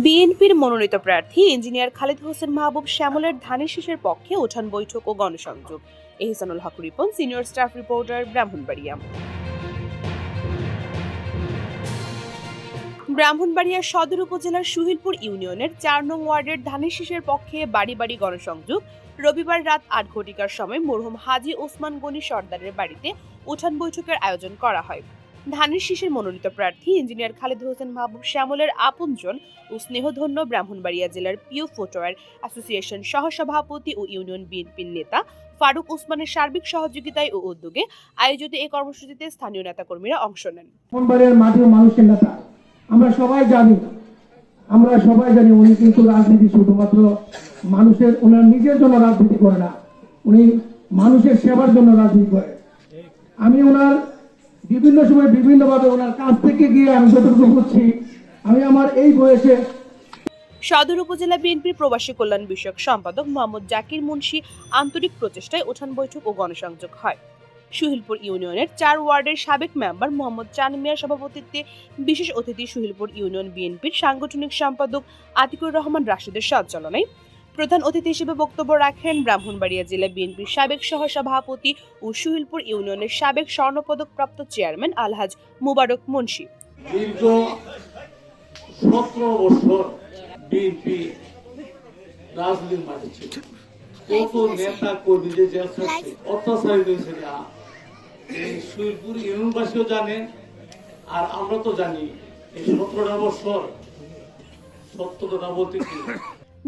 বিএনপির মনোনীত প্রার্থী ইঞ্জিনিয়ার খালেদ হোসেন মাহবুব শ্যামলের ধানের শীষের পক্ষে উঠান বৈঠক ও গণসংযোগ। Ehsanul Haque Ripon, senior staff reporter, Brahmanbaria. Brahmanbaria সদর উপজেলার সুহিলপুর ইউনিয়নের ৪ নং ওয়ার্ডের ধানের শীষের পক্ষে বাড়ি বাড়ি গণসংযোগ রবিবার রাত ৮ ঘটিকার সময় মরহুম হাজী ওসমান গনি সর্দারের বাড়িতে উঠান বৈঠকের আয়োজন করা হয়। ধানের শীষের মনোনীত প্রার্থী ইঞ্জিনিয়ার খালেদ হোসেন মাহবুব শ্যামলের আপনজন ও স্নেহধন্য ব্রাহ্মণবাড়িয়া জেলার পিও ফুটওয়্যার অ্যাসোসিয়েশন সহসভাপতি ও ইউনিয়ন বিএনপির নেতা ফারুক ওসমানের সার্বিক সহযোগিতায় ও উদ্যোগে আয়োজিত এই কর্মসূচিতে স্থানীয় নেতাকর্মীরা অংশ নেন। ব্রাহ্মণবাড়িয়ার মাটি ও মানুষের নেতা আমরা সবাই জানি উনি কিন্তু রাজনীতি শুধুমাত্র ওনার নিজের জন্য রাজনীতি করে না, উনি মানুষের সেবার জন্য রাজনীতি করে। আমি ওনার বিভিন্ন সময় বিভিন্নভাবে ওনার কাছ থেকে গিয়ে আমি যতটুকু বুঝছি, আমি আমার এই বয়সে সদর উপজেলা বিএনপির প্রবাসী কল্যাণ বিষয়ক সম্পাদক মোহাম্মদ জাকির মুন্সি আন্তরিক প্রচেষ্টায় উঠান বৈঠক ও গণসংযোগ হয়। সুহিলপুর ইউনিয়নের ৪ ওয়ার্ডের সাবেক মেম্বার মোহাম্মদ চান মিয়ার সভাপতিত্বে বিশেষ অতিথি সুহিলপুর ইউনিয়ন বিএনপির সাংগঠনিক সম্পাদক আতিকুর রহমান রাশিদের সঞ্চালনায় প্রধান অতিথি হিসেবে বক্তব্য রাখেন ব্রাহ্মণবাড়িয়া জেলা বিএনপির সাবেক সহসভাপতি ও সুহিলপুর ইউনিয়নের সাবেক স্বর্ণপদক প্রাপ্ত চেয়ারম্যান আলহাজ মুবারক মুন্সি। দীর্ঘ 17 বছর বিএনপি রাজনীতির মাঠে ছিল, কত নেতা কর্মীদের যে অত্যাচারিত হয়েছে এই সুইরপুর ইউনিয়নবাসীও জানে, আর আমরা তো জানি। এই 17টা বছর সত্যটা বলতে কি।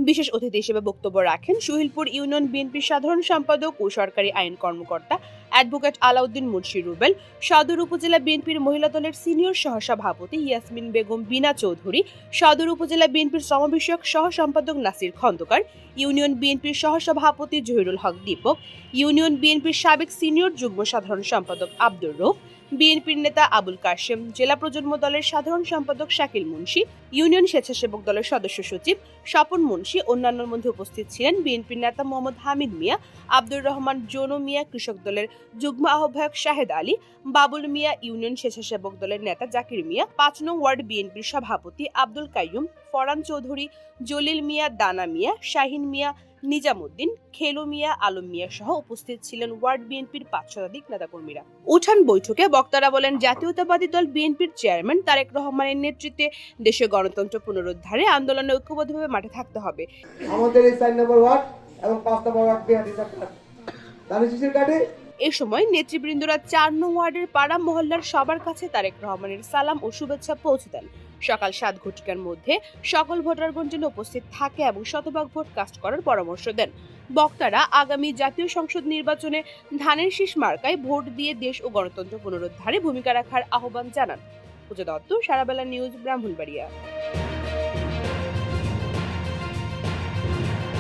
বিশেষ অতিথি হিসেবে বক্তব্য রাখেন সুহিলপুর ইউনিয়ন বিএনপির সাধারণ সম্পাদক ও সরকারি আইন কর্মকর্তা অ্যাডভোকেট আলাউদ্দিন মুন্সি রুবেল, সদর উপজেলা বিএনপির মহিলা দলের সিনিয়র সহসভাপতি ইয়াসমিন বেগম বিনা চৌধুরী, সদর উপজেলা বিএনপির শ্রম বিষয়ক সহ সম্পাদক নাসির খন্দকার, ইউনিয়ন বিএনপির সহসভাপতি জহিরুল হক দীপক, ইউনিয়ন বিএনপির সাবেক সিনিয়র যুগ্ম সাধারণ সম্পাদক আব্দুর রউফ, বিএনপির নেতা আবুল কাশেম, জেলা প্রজন্ম দলের সাধারণ সম্পাদক শাকিল মুন্সি, ইউনিয়ন স্বেচ্ছাসেবক দলের সদস্য সচিব স্বপন মুন্সি, অন্যান্যের মধ্যে উপস্থিত ছিলেন বিএনপির নেতা মোহাম্মদ হামিদ মিয়া, আব্দুর রহমান জোনো মিয়া, কৃষক দলের যুগ্ম আহ্বায়ক শাহেদ আলী, বাবুল মিয়া, ইউনিয়ন স্বেচ্ছাসেবক দলের নেতা জাকির মিয়া, ৫ নং ওয়ার্ড বিএনপির সভাপতি আব্দুল কাইয়ুম, ফরান চৌধুরী, জলিল মিয়া, দানা মিয়া, শাহিন মিয়া, নিজামুদ্দিন, খেলু মিয়া, আলম মিয়া সহ উপস্থিত ছিলেন ওয়ার্ড বিএনপির ৫ শতাধিক নেতাকর্মীরা। উঠান বৈঠকে বক্তারা বলেন, জাতীয়তাবাদী দল বিএনপির চেয়ারম্যান তারেক রহমানের নেতৃত্বে দেশে গণতন্ত্র পুনরুদ্ধারে আন্দোলনে ঐক্যবদ্ধভাবে মাঠে থাকতে হবে। আমাদের এই ৪ নম্বর ওয়ার্ড এবং ৫ নম্বর ওয়ার্ড এ সময় নেতৃবৃন্দরা ৪ নং ওয়ার্ডের পাড়া মহল্লার সবার কাছে তারেক রহমানের সালাম ও শুভেচ্ছা পৌঁছে দেন। সকাল ৭ ঘটিকার মধ্যে সকল ভোটারগণ যেন উপস্থিত থাকে এবং শতভাগ ভোট কাস্ট করার পরামর্শ দেন। বক্তারা আগামী জাতীয় সংসদ নির্বাচনে ধানের শীষ মার্কায় ভোট দিয়ে দেশ ও গণতন্ত্র পুনরুদ্ধারে ভূমিকা রাখার আহ্বান জানান। পূজা দত্ত, সারাবেলা নিউজ, ব্রাহ্মণবাড়িয়া।